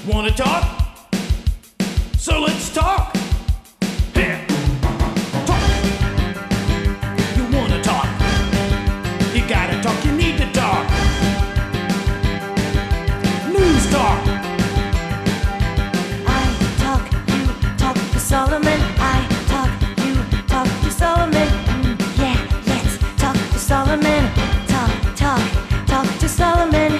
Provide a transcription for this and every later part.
Wanna talk? So let's talk. Yeah. Talk. You wanna talk? You gotta talk, you need to talk. News talk. I talk, you talk to Solomon. I talk, you talk to Solomon. Yeah, let's talk to Solomon. Talk to Solomon.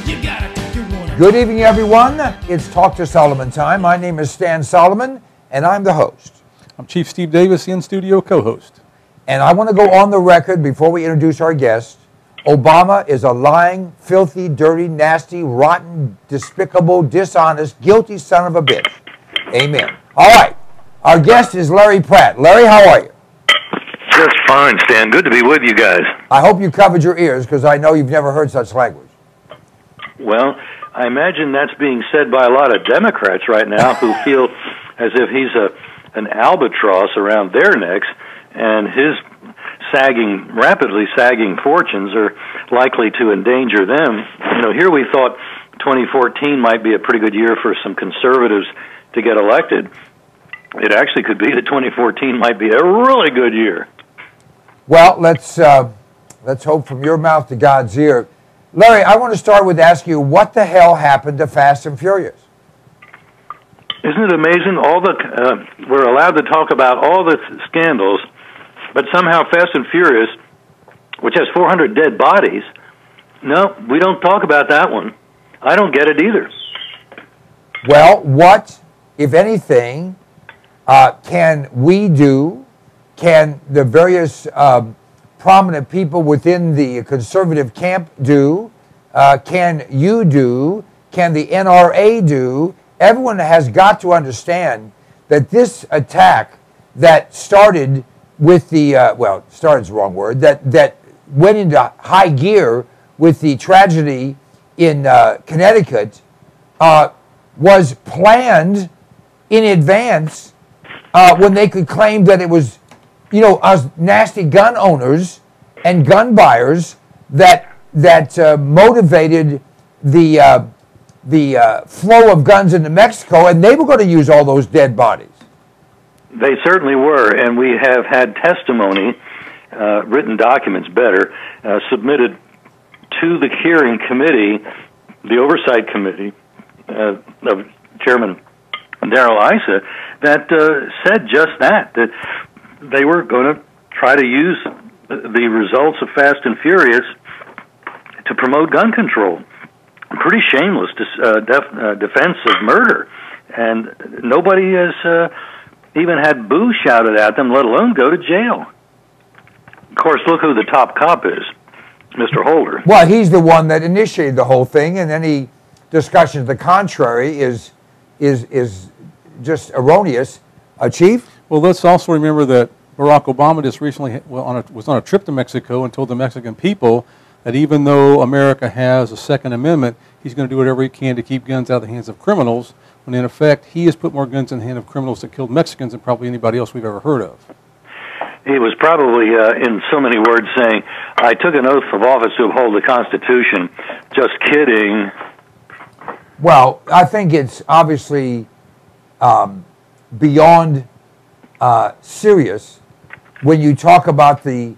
You gotta talk, you wanna. Good evening, everyone. It's Talk to Solomon time. My name is Stan Solomon, and I'm the host. I'm Chief Steve Davis, in-studio co-host. And I want to go on the record before we introduce our guest. Obama is a lying, filthy, dirty, nasty, rotten, despicable, dishonest, guilty son of a bitch. Amen. All right. Our guest is Larry Pratt. Larry, how are you? Just fine, Stan. Good to be with you guys. I hope you covered your ears because I know you've never heard such language. Well, I imagine that's being said by a lot of Democrats right now who feel as if he's an albatross around their necks, and his rapidly sagging fortunes are likely to endanger them. You know, here we thought 2014 might be a pretty good year for some conservatives to get elected. It actually could be that 2014 might be a really good year. Well, let's hope from your mouth to God's ear. Larry, I want to start with asking you, what the hell happened to Fast and Furious? Isn't it amazing? We're allowed to talk about all the scandals, but somehow Fast and Furious, which has 400 dead bodies, no, we don't talk about that one. I don't get it either. Well, what, if anything, can we do? Can the various prominent people within the conservative camp do? Can you do? Can the NRA do? Everyone has got to understand that this attack that started with the, started's the wrong word, that went into high gear with the tragedy in Connecticut was planned in advance when they could claim that it was, you know, us nasty gun owners and gun buyers that motivated the flow of guns into Mexico, and they were going to use all those dead bodies. They certainly were, and we have had testimony, written documents better, submitted to the hearing committee, the oversight committee of Chairman Darrell Issa, that said just that they were going to try to use the results of Fast and Furious to promote gun control. Pretty shameless defense of murder, and nobody has even had boo shouted at them, let alone go to jail. Of course, look who the top cop is, Mr. Holder. Well, he's the one that initiated the whole thing, and any discussion to the contrary is just erroneous. Chief? Well, let's also remember that Barack Obama just recently was on a trip to Mexico and told the Mexican people that even though America has a Second Amendment, he's going to do whatever he can to keep guns out of the hands of criminals, when in effect he has put more guns in the hand of criminals that killed Mexicans than probably anybody else we've ever heard of. He was probably, in so many words, saying, I took an oath of office to uphold the Constitution. Just kidding. Well, I think it's obviously beyond serious when you talk about the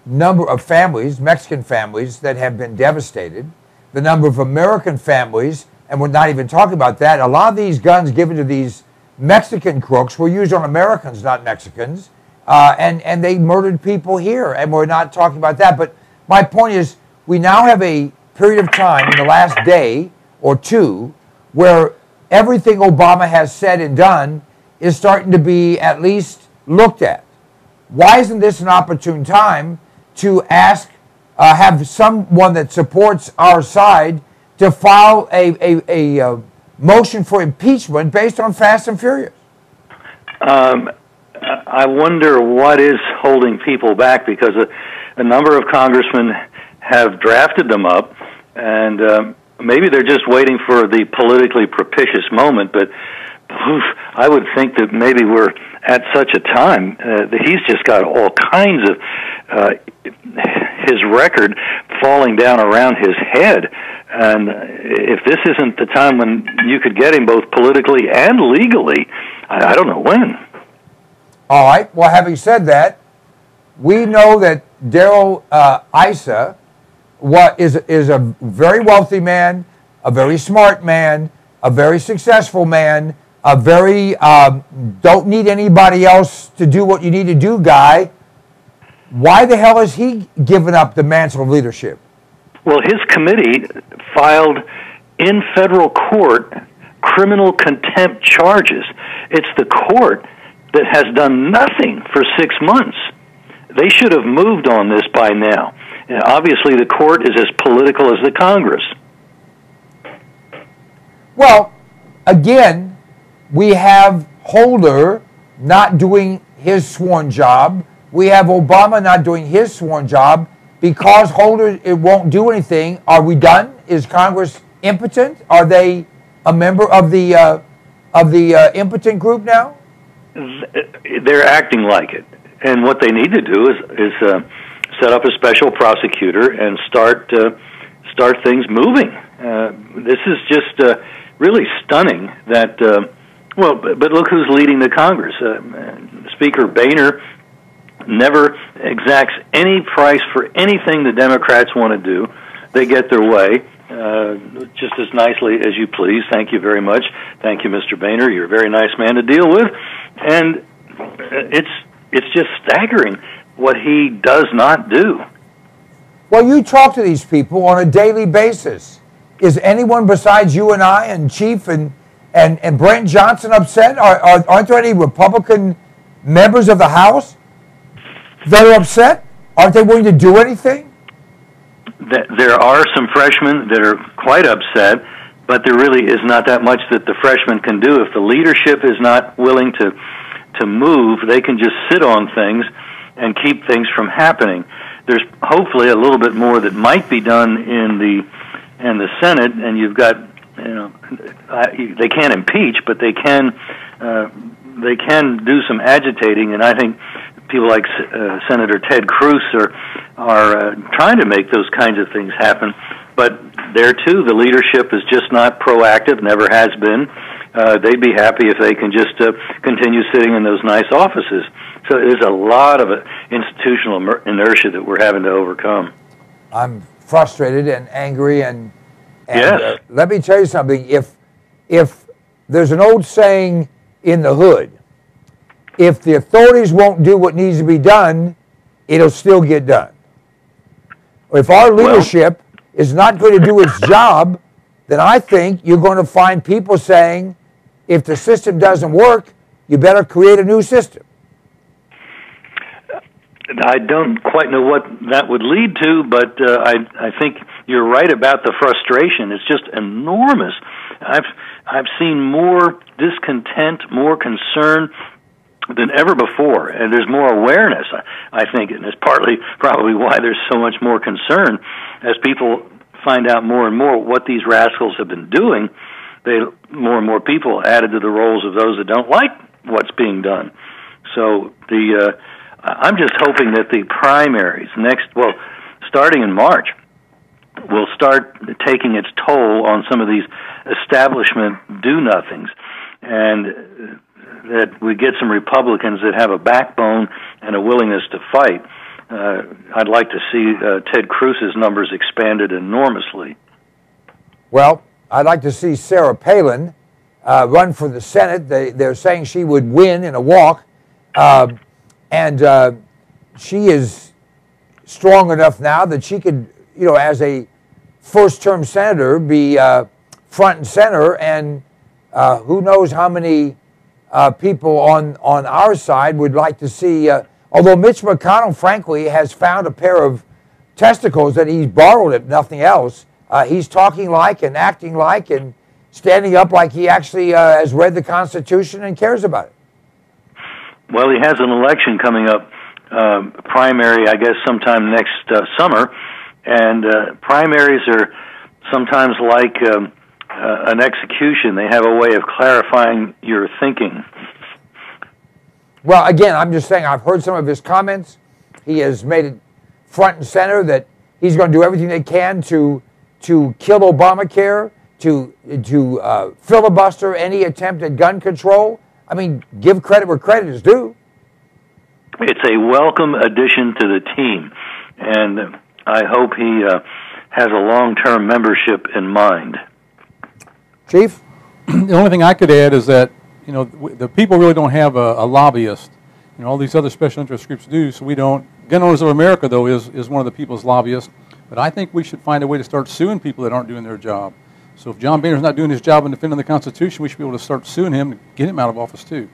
number of families, Mexican families, that have been devastated, the number of American families, and we're not even talking about that. A lot of these guns given to these Mexican crooks were used on Americans, not Mexicans, and they murdered people here, and we're not talking about that. But my point is, we now have a period of time in the last day or two where everything Obama has said and done is starting to be at least looked at. Why isn't this an opportune time to ask, have someone that supports our side to file a motion for impeachment based on Fast and Furious? I wonder what is holding people back, because a number of congressmen have drafted them up, and maybe they're just waiting for the politically propitious moment, but I would think that maybe we're at such a time that he's just got all kinds of his record falling down around his head. And if this isn't the time when you could get him both politically and legally, I don't know when. All right. Well, having said that, we know that Darrell Issa is a very wealthy man, a very smart man, a very successful man, a very don't need anybody else to do what you need to do guy. Why the hell has he given up the mantle of leadership? Well, his committee filed in federal court criminal contempt charges. It's the court that has done nothing for 6 months. They should have moved on this by now. And obviously, the court is as political as the Congress. Well, again, we have Holder not doing his sworn job. We have Obama not doing his sworn job. Because Holder it won't do anything, are we done? Is Congress impotent? Are they a member of the impotent group now? They're acting like it, and what they need to do is set up a special prosecutor and start things moving. This is just really stunning. That but look who's leading the Congress. Speaker Boehner never exacts any price for anything the Democrats want to do. They get their way just as nicely as you please. Thank you very much. Thank you, Mr. Boehner. You're a very nice man to deal with. And it's just staggering what he does not do. Well, you talk to these people on a daily basis. Is anyone besides you and I and Chief and Brent Johnson upset? Aren't there any Republican members of the House that are upset? Aren't they willing to do anything? There are some freshmen that are quite upset, but there really is not that much that the freshmen can do. If the leadership is not willing to move, they can just sit on things and keep things from happening. There's hopefully a little bit more that might be done in the Senate, and you've got, they can't impeach, but they can do some agitating, and I think people like Senator Ted Cruz are trying to make those kinds of things happen. But there, too, the leadership is just not proactive, never has been. They'd be happy if they can just continue sitting in those nice offices. So there's a lot of institutional inertia that we're having to overcome. I'm frustrated and angry, and yes. Let me tell you something. If there's an old saying in the hood, if the authorities won't do what needs to be done, it'll still get done. If our leadership is not going to do its job, then I think you're going to find people saying, if the system doesn't work, you better create a new system. I don't quite know what that would lead to, but I think you're right about the frustration. It's just enormous. I've seen more discontent, more concern than ever before, and there's more awareness, I think, and it's probably why there's so much more concern. As people find out more and more what these rascals have been doing, more and more people added to the rolls of those that don't like what's being done. So I'm just hoping that the primaries starting in March, will start taking its toll on some of these establishment do-nothings, and that we get some Republicans that have a backbone and a willingness to fight. I'd like to see Ted Cruz's numbers expanded enormously. Well, I'd like to see Sarah Palin run for the Senate. They're saying she would win in a walk, and she is strong enough now that she could, as a first-term senator, be front and center, and who knows how many people on our side would like to see, although Mitch McConnell, frankly, has found a pair of testicles that he's borrowed, if nothing else. He's talking like and acting like and standing up like he actually has read the Constitution and cares about it. Well, he has an election coming up, primary, I guess, sometime next summer, and primaries are sometimes like an execution. They have a way of clarifying your thinking. Well, again, I'm just saying I've heard some of his comments. He has made it front and center that He's going to do everything they can to kill Obamacare, to filibuster any attempt at gun control. I mean, give credit where credit is due. It's a welcome addition to the team, and I hope he has a long-term membership in mind. Chief? The only thing I could add is that, you know, the people really don't have a lobbyist. You know, all these other special interest groups do, so we don't. Gun Owners of America, though, is one of the people's lobbyists. But I think we should find a way to start suing people that aren't doing their job. So if John Boehner's not doing his job in defending the Constitution, we should be able to start suing him and get him out of office, too.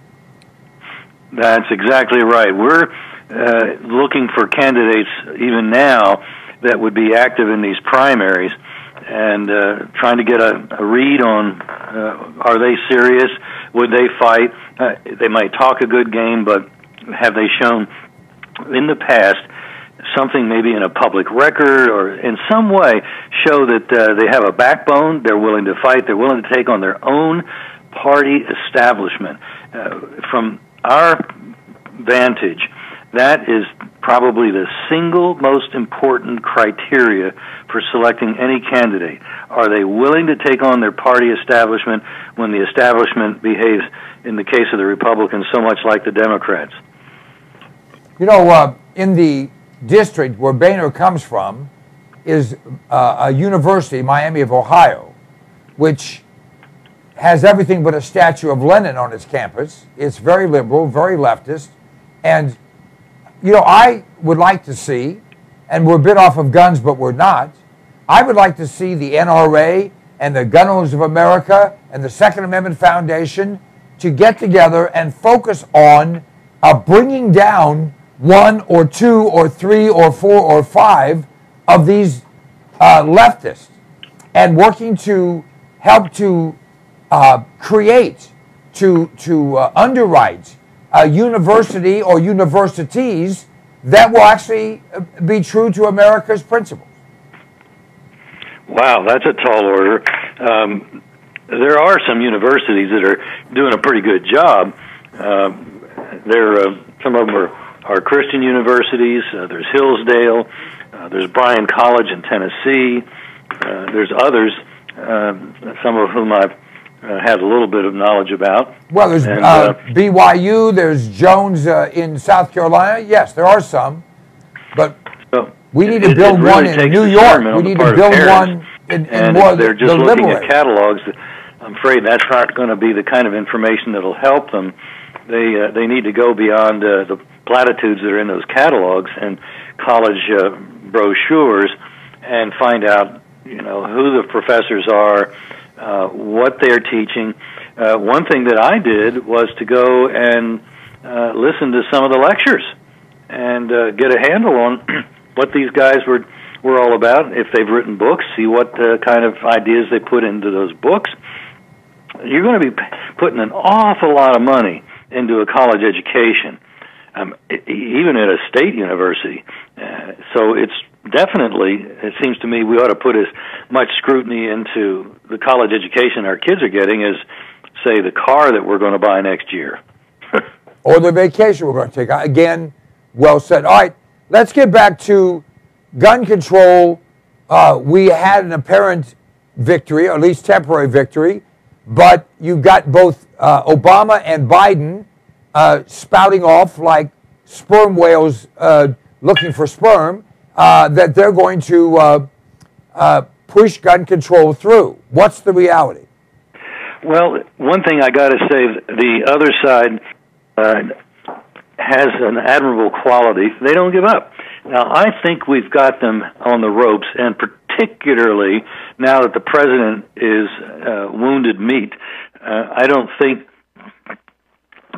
That's exactly right. We're looking for candidates even now that would be active in these primaries and trying to get a read on are they serious? Would they fight? They might talk a good game, but have they shown in the past something maybe in a public record or in some way show that they have a backbone, they're willing to fight, they're willing to take on their own party establishment. From our vantage, that is probably the single most important criteria for selecting any candidate. Are they willing to take on their party establishment when the establishment behaves, in the case of the Republicans, so much like the Democrats? You know, in the district where Boehner comes from is a university, Miami of Ohio, which has everything but a statue of Lenin on its campus. It's very liberal, very leftist. And, you know, I would like to see, and we're a bit off of guns, but we're not, I would like to see the NRA and the Gun Owners of America and the Second Amendment Foundation to get together and focus on bringing down 1 or 2 or 3 or 4 or 5 of these leftists and working to help to create, to underwrite a university or universities that will actually be true to America's principles. Wow, that's a tall order. There are some universities that are doing a pretty good job. Some of them are Christian universities. There's Hillsdale. There's Bryan College in Tennessee. There's others, some of whom I've had a little bit of knowledge about. Well, there's BYU, there's Jones in South Carolina. Yes, there are some. But we need to build one in New York. We need to build one in more they're just looking at catalogs. I'm afraid that's not going to be the kind of information that will help them. They need to go beyond the platitudes that are in those catalogs and college brochures and find out, you know, who the professors are, what they're teaching. One thing that I did was to go and listen to some of the lectures and get a handle on what these guys were all about. If they've written books, see what kind of ideas they put into those books. You're going to be putting an awful lot of money into a college education, even at a state university. So it's definitely, it seems to me, we ought to put as much scrutiny into the college education our kids are getting as, say, the car that we're going to buy next year. Or the vacation we're going to take. Again, well said. All right, let's get back to gun control. We had an apparent victory, or at least temporary victory, but you got both Obama and Biden spouting off like sperm whales looking for sperm, that they're going to push gun control through. What's the reality? Well, one thing I got to say, the other side has an admirable quality. They don't give up. Now, I think we've got them on the ropes, and particularly now that the president is wounded meat, I don't think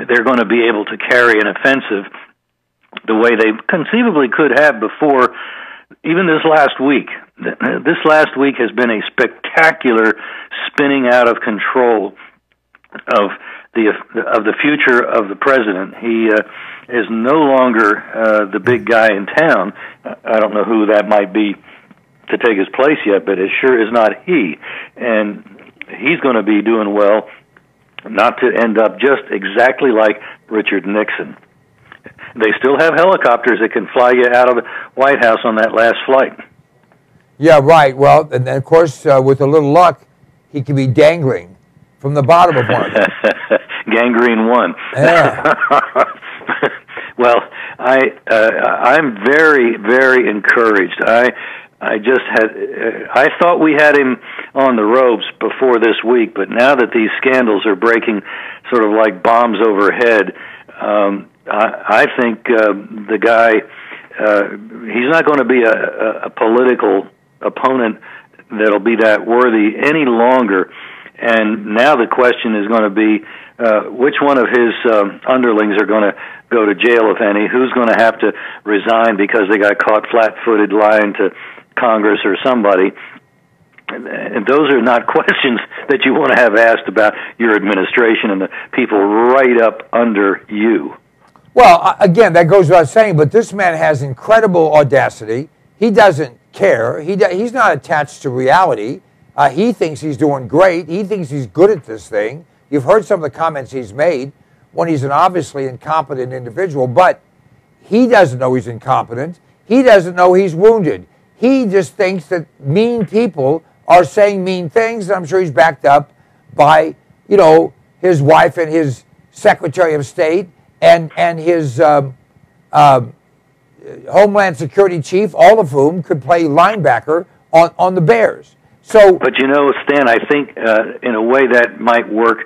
they're going to be able to carry an offensive the way they conceivably could have before, even this last week. This last week has been a spectacular spinning out of control of the future of the president. He is no longer the big guy in town. I don't know who that might be to take his place yet, but it sure is not he. And he's going to be doing well not to end up just exactly like Richard Nixon. They still have helicopters that can fly you out of the White House on that last flight. Yeah, right. Well, and then, of course, with a little luck, he could be dangling from the bottom of one of them. Gangrene 1. Yeah. Well, I'm very, very encouraged. I just I thought we had him on the ropes before this week, but now that these scandals are breaking sort of like bombs overhead, I think the guy, he's not going to be a political opponent that'll be that worthy any longer. And now the question is going to be, which one of his underlings are going to go to jail, if any? Who's going to have to resign because they got caught flat-footed lying to Congress or somebody? And those are not questions that you want to have asked about your administration and the people right up under you. Well, again, that goes without saying, but this man has incredible audacity. He doesn't care. He's not attached to reality. He thinks he's doing great. He thinks he's good at this thing. You've heard some of the comments he's made when he's an obviously incompetent individual, but he doesn't know he's incompetent. He doesn't know he's wounded. He just thinks that mean people are saying mean things. I'm sure he's backed up by, you know, his wife and his Secretary of State and his Homeland Security chief, all of whom could play linebacker on the Bears. So, but you know, Stan, I think in a way that might work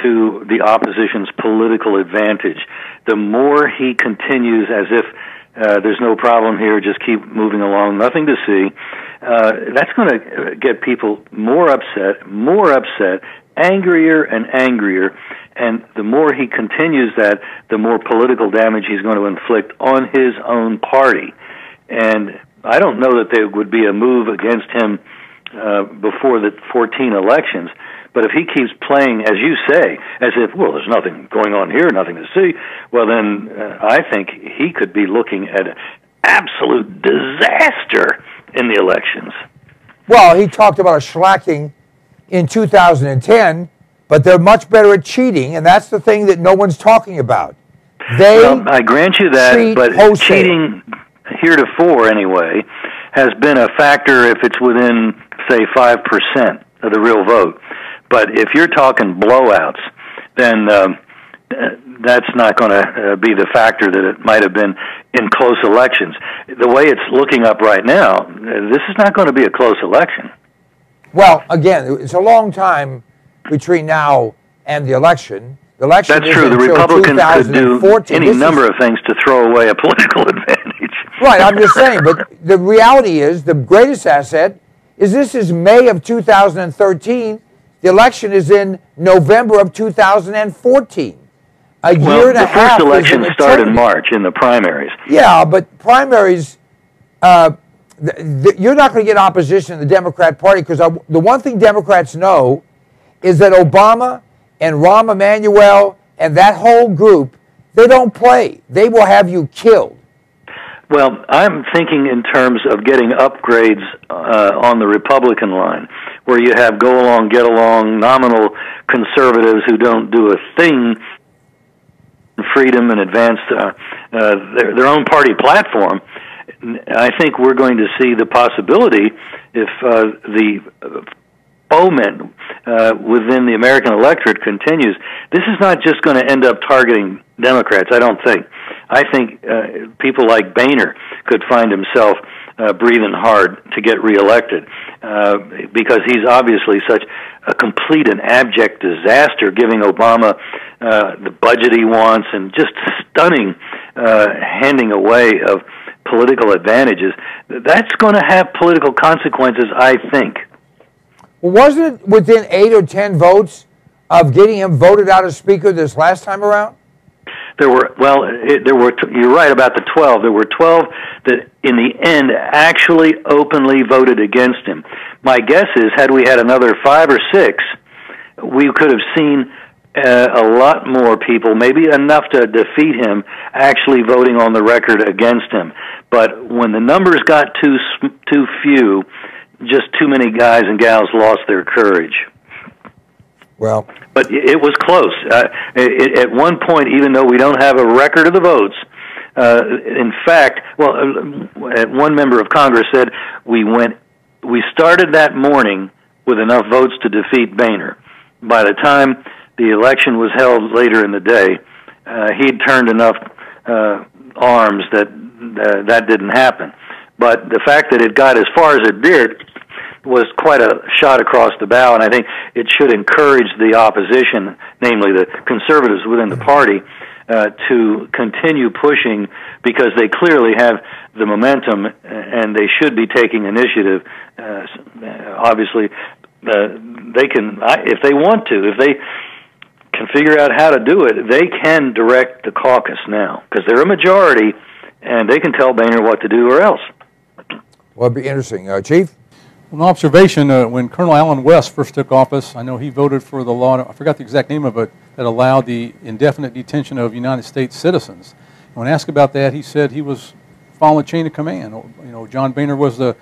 to the opposition's political advantage. The more he continues as if there's no problem here, just keep moving along, nothing to see, that's going to get people more upset, angrier and angrier. And the more he continues that, the more political damage he's going to inflict on his own party. And I don't know that there would be a move against him before the 14 elections. But if he keeps playing, as you say, as if, well, there's nothing going on here, nothing to see, well, then I think he could be looking at an absolute disaster in the elections. Well, he talked about a shellacking in 2010, but they're much better at cheating, and that's the thing that no one's talking about. Well, I grant you that, but wholesale. Cheating heretofore, anyway, has been a factor if it's within, say, 5% of the real vote. But if you're talking blowouts, then that's not going to be the factor that it might have been in close elections. The way it's looking up right now, this is not going to be a close election. Well, again, it's a long time between now and the election. The election That's true. The Republicans could do any number of things to throw away a political advantage. Right, I'm just saying. But the reality is the greatest asset is this is May of 2013. The election is in November of 2014. A year and a half. The first election started in March in the primaries. Yeah, but primaries, you're not going to get opposition in the Democrat Party because the one thing Democrats know is that Obama and Rahm Emanuel and that whole group, they don't play. They will have you killed. Well, I'm thinking in terms of getting upgrades on the Republican line, where you have go along, get along, nominal conservatives who don't do a thing, freedom and advance their own party platform. I think we're going to see the possibility if the foment within the American electorate continues. This is not just going to end up targeting Democrats, I don't think. I think people like Boehner could find himself breathing hard to get reelected because he's obviously such a complete and abject disaster, giving Obama the budget he wants and just stunning handing away of political advantages. That's going to have political consequences, I think. Well, wasn't it within 8 or 10 votes of getting him voted out as Speaker this last time around? There were, you're right about the 12. There were 12 that in the end actually openly voted against him. My guess is had we had another 5 or 6, we could have seen a lot more people, maybe enough to defeat him, actually voting on the record against him. But when the numbers got too few, just too many guys and gals lost their courage. Well, but it was close. At one point, even though we don't have a record of the votes, in fact, one member of Congress said we went we started that morning with enough votes to defeat Boehner. By the time the election was held later in the day, he'd turned enough arms that that didn't happen. But the fact that it got as far as it did was quite a shot across the bow, and I think it should encourage the opposition, namely the conservatives within the party, to continue pushing, because they clearly have the momentum and they should be taking initiative. Obviously, they can, if they want to, if they can figure out how to do it, they can direct the caucus now, because they're a majority, and they can tell Boehner what to do or else. Well, it'd be interesting. Chief? An observation, when Colonel Allen West first took office, I know he voted for the law, I forgot the exact name of it, that allowed the indefinite detention of United States citizens. And when asked about that, he said he was following the chain of command. You know, John Boehner was the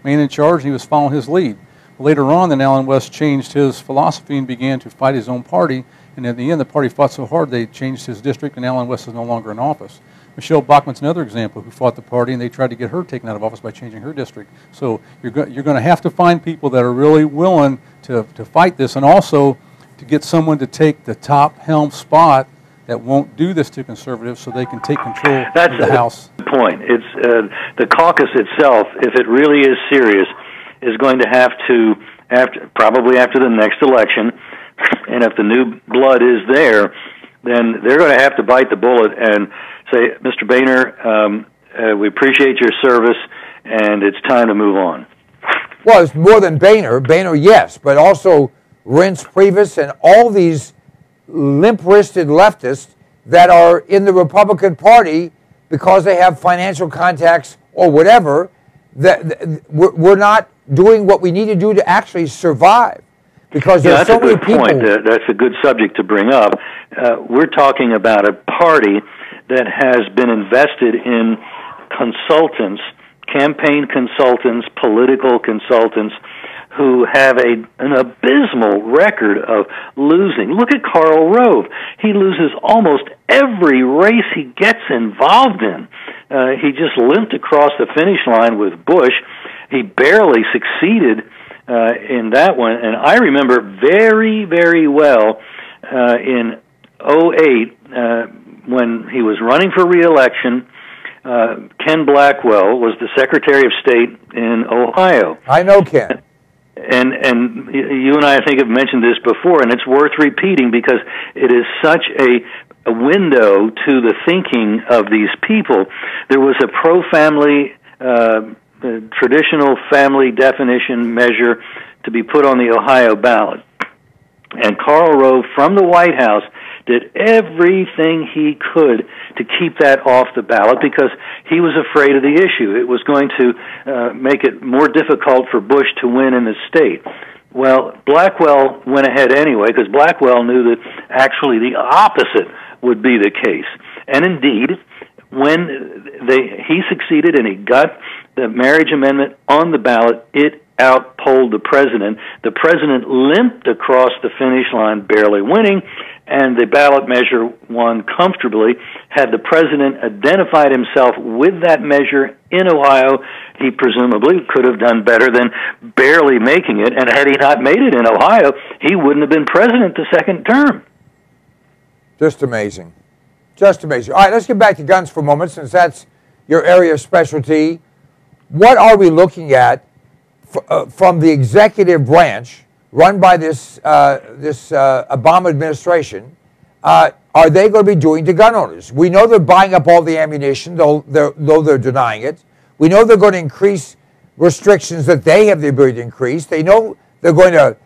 man in charge, and he was following his lead. Later on, then Allen West changed his philosophy and began to fight his own party, and in the end, the party fought so hard they changed his district, and Allen West is no longer in office. Michelle Bachmann's another example who fought the party, and they tried to get her taken out of office by changing her district. So you're going to have to find people that are really willing to fight this, and also to get someone to take the top helm spot that won't do this to conservatives, so they can take control of the House. That's the point. It's the caucus itself, if it really is serious, is going to have to, probably after the next election, and if the new blood is there, then they're going to have to bite the bullet and say, Mr. Boehner, we appreciate your service, and it's time to move on. Well, it's more than Boehner. Boehner, yes, but also Reince Priebus and all these limp-wristed leftists that are in the Republican Party because they have financial contacts or whatever. That we're not doing what we need to do to actually survive, because there's so many people. That's a good point. That's a good subject to bring up. We're talking about a party that has been invested in consultants, campaign consultants, political consultants, who have an abysmal record of losing. Look at Karl Rove. He loses almost every race he gets involved in. He just limped across the finish line with Bush. He barely succeeded in that one. And I remember very, very well in 2008, when he was running for re-election, Ken Blackwell was the Secretary of State in Ohio. I know Ken. And you and I think have mentioned this before, and it's worth repeating because it is such a window to the thinking of these people. There was a pro-family, traditional family definition measure to be put on the Ohio ballot. And Karl Rove from the White House did everything he could to keep that off the ballot because he was afraid of the issue. It was going to make it more difficult for Bush to win in the state. Well, Blackwell went ahead anyway because Blackwell knew that actually the opposite would be the case. And indeed, when he succeeded and he got the marriage amendment on the ballot, it outpolled the president. The president limped across the finish line, barely winning, and the ballot measure won comfortably. Had the president identified himself with that measure in Ohio, he presumably could have done better than barely making it, and had he not made it in Ohio, he wouldn't have been president the second term. Just amazing. Just amazing. All right, let's get back to guns for a moment, since that's your area of specialty. What are we looking at from the executive branch run by this Obama administration? Are they going to be doing to gun owners? We know they're buying up all the ammunition, though they're denying it. We know they're going to increase restrictions that they have the ability to increase. They know they're going to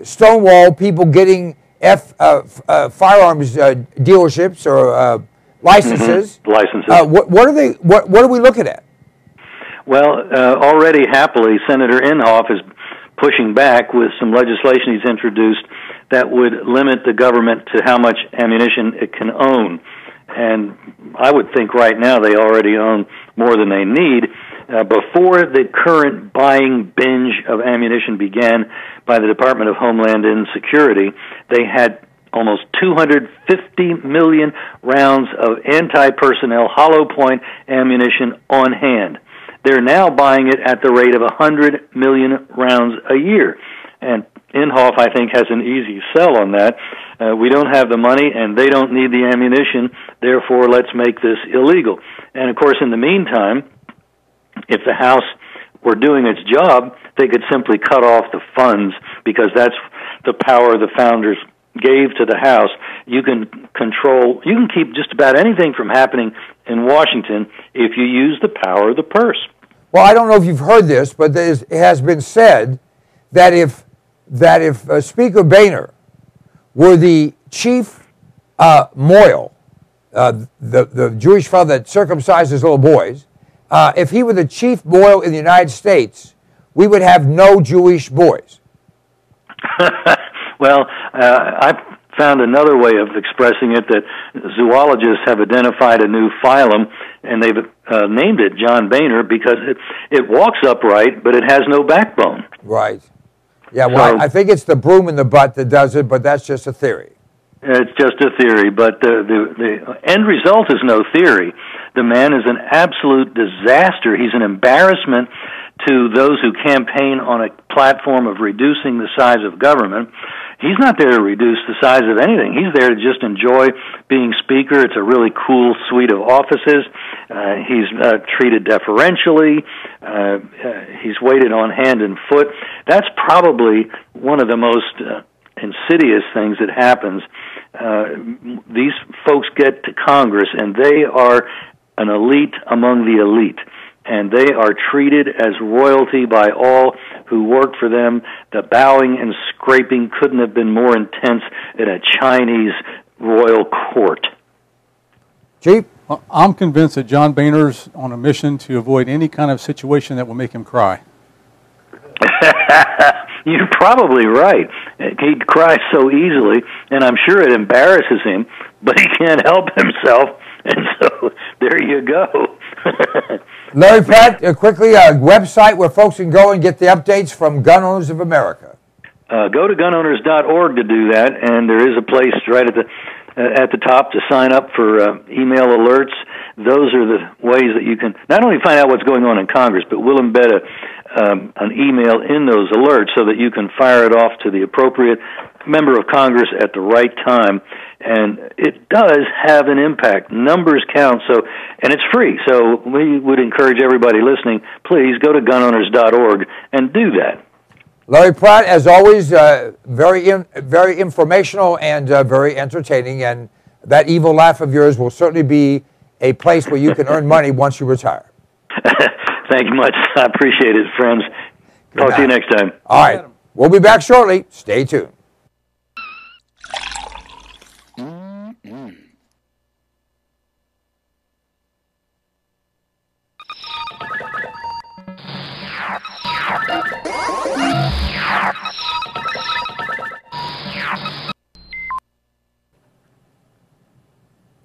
stonewall people getting firearms dealerships or licenses. Mm-hmm. Licenses. What are we looking at? Well, already happily, Senator Inhofe is pushing back with some legislation he's introduced that would limit the government to how much ammunition it can own. And I would think right now they already own more than they need. Before the current buying binge of ammunition began by the Department of Homeland Security, they had almost 250 million rounds of anti-personnel hollow point ammunition on hand. They're now buying it at the rate of 100 million rounds a year. And Inhofe, I think, has an easy sell on that. We don't have the money, and they don't need the ammunition, therefore let's make this illegal. And, of course, in the meantime, if the House were doing its job, they could simply cut off the funds, because that's the power the founders gave to the House. You can control, you can keep just about anything from happening in Washington if you use the power of the purse. Well, I don't know if you've heard this, but it has been said that if Speaker Boehner were the chief mohel, the Jewish fellow that circumcises little boys, if he were the chief mohel in the United States, we would have no Jewish boys. Well, I found another way of expressing it, that zoologists have identified a new phylum, and they've named it John Boehner because it walks upright, but it has no backbone. Right. Yeah, well, so, I think it's the broom in the butt that does it, but that's just a theory. It's just a theory, but the end result is no theory. The man is an absolute disaster. He's an embarrassment to those who campaign on a platform of reducing the size of government. He's not there to reduce the size of anything. He's there to just enjoy being Speaker. It's a really cool suite of offices. He's treated deferentially. He's waited on hand and foot. That's probably one of the most insidious things that happens. These folks get to Congress, and they are an elite among the elite, and they are treated as royalty by all who work for them. The bowing and scraping couldn't have been more intense in a Chinese royal court. Chief? Well, I'm convinced that John Boehner's on a mission to avoid any kind of situation that will make him cry. You're probably right. He cries so easily, and I'm sure it embarrasses him, but he can't help himself, and so there you go. Larry Pratt, quickly, a website where folks can go and get the updates from Gun Owners of America. Go to gunowners.org to do that, and there is a place right at the top to sign up for email alerts. Those are the ways that you can not only find out what's going on in Congress, but we'll embed an email in those alerts so that you can fire it off to the appropriate member of Congress at the right time. And it does have an impact. Numbers count, and it's free. So we would encourage everybody listening, please go to gunowners.org and do that. Larry Pratt, as always, very informational and very entertaining. And that evil laugh of yours will certainly be a place where you can earn money once you retire. Thank you much. I appreciate it, friends. Talk to you next time. All right. We'll be back shortly. Stay tuned.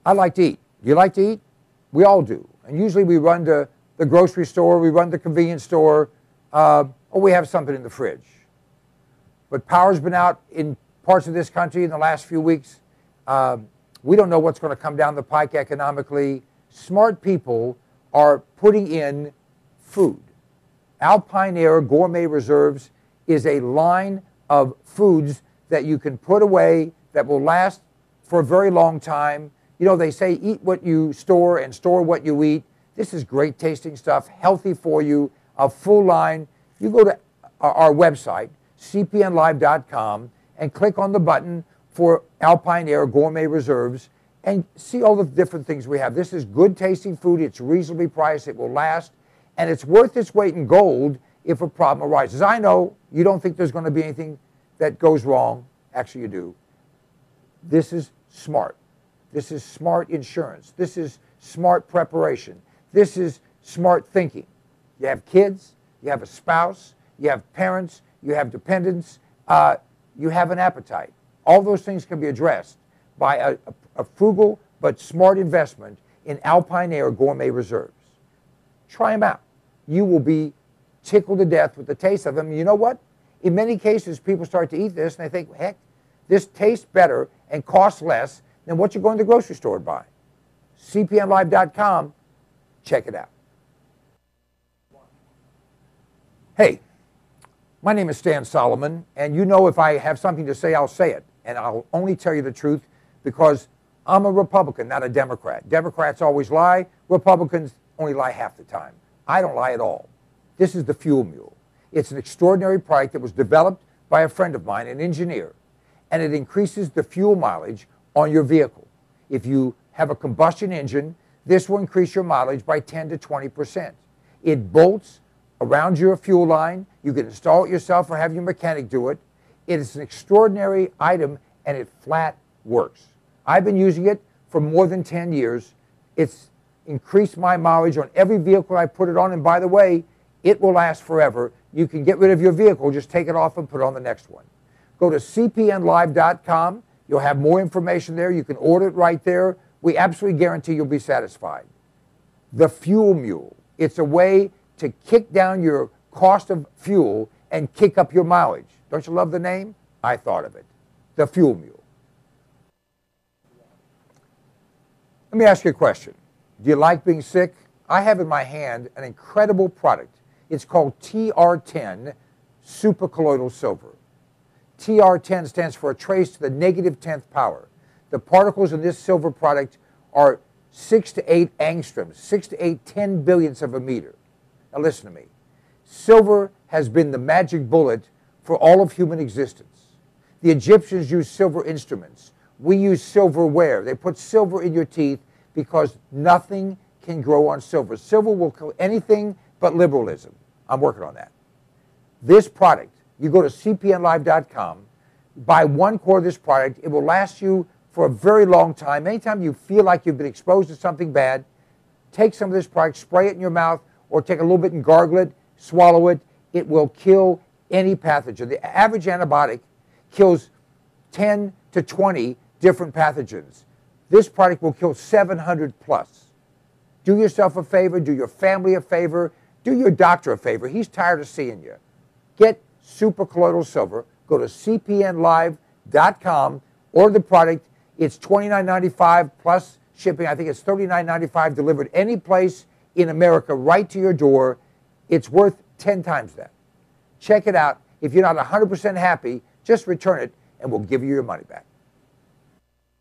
I like to eat. You like to eat? We all do. And usually we run to the grocery store, we run to the convenience store, or we have something in the fridge. But power's been out in parts of this country in the last few weeks. We don't know what's going to come down the pike economically. Smart people are putting in food. Alpine Air Gourmet Reserves is a line of foods that you can put away that will last for a very long time. You know, they say eat what you store and store what you eat. This is great tasting stuff, healthy for you, a full line. You go to our website, cpnlive.com, and click on the button for Alpine Air Gourmet Reserves and see all the different things we have. This is good tasting food. It's reasonably priced. It will last. And it's worth its weight in gold if a problem arises. I know you don't think there's going to be anything that goes wrong. Actually, you do. This is smart. This is smart insurance. This is smart preparation. This is smart thinking. You have kids, you have a spouse, you have parents, you have dependents, you have an appetite. All those things can be addressed by a frugal but smart investment in Alpine Air Gourmet Reserves. Try them out. You will be tickled to death with the taste of them. You know what? In many cases, people start to eat this and they think, heck, this tastes better and costs less than what you're going to the grocery store to buy. cpnlive.com. Check it out. Hey, my name is Stan Solomon, and you know if I have something to say, I'll say it. And I'll only tell you the truth because I'm a Republican, not a Democrat. Democrats always lie. Republicans only lie half the time. I don't lie at all. This is the Fuel Mule. It's an extraordinary product that was developed by a friend of mine, an engineer, and it increases the fuel mileage on your vehicle. If you have a combustion engine, this will increase your mileage by 10 to 20%. It bolts around your fuel line. You can install it yourself or have your mechanic do it. It is an extraordinary item, and it flat works. I've been using it for more than 10 years. It's increased my mileage on every vehicle I put it on, and by the way, it will last forever. You can get rid of your vehicle, just take it off and put on the next one. Go to cpnlive.com. You'll have more information there. You can order it right there. We absolutely guarantee you'll be satisfied. The Fuel Mule. It's a way to kick down your cost of fuel and kick up your mileage. Don't you love the name? I thought of it. The Fuel Mule. Let me ask you a question. Do you like being sick? I have in my hand an incredible product. It's called TR10 supercolloidal silver. TR10 stands for a trace to the negative 10th power. The particles in this silver product are 6 to 8 angstroms, 6 to 8 10 billionths of a meter. Now listen to me. Silver has been the magic bullet for all of human existence. The Egyptians used silver instruments. We use silverware. They put silver in your teeth because nothing can grow on silver. Silver will kill anything but liberalism. I'm working on that. This product, you go to cpnlive.com, buy 1 quart of this product. It will last you for a very long time. Anytime you feel like you've been exposed to something bad, take some of this product, spray it in your mouth, or take a little bit and gargle it, swallow it. It will kill any pathogen. The average antibiotic kills 10 to 20 different pathogens. This product will kill 700 plus. Do yourself a favor, do your family a favor, do your doctor a favor. He's tired of seeing you. Get supercolloidal silver. Go to cpnlive.com, order the product. It's $29.95 plus shipping. I think it's $39.95 delivered any place in America right to your door. It's worth 10 times that. Check it out. If you're not 100% happy, just return it and we'll give you your money back.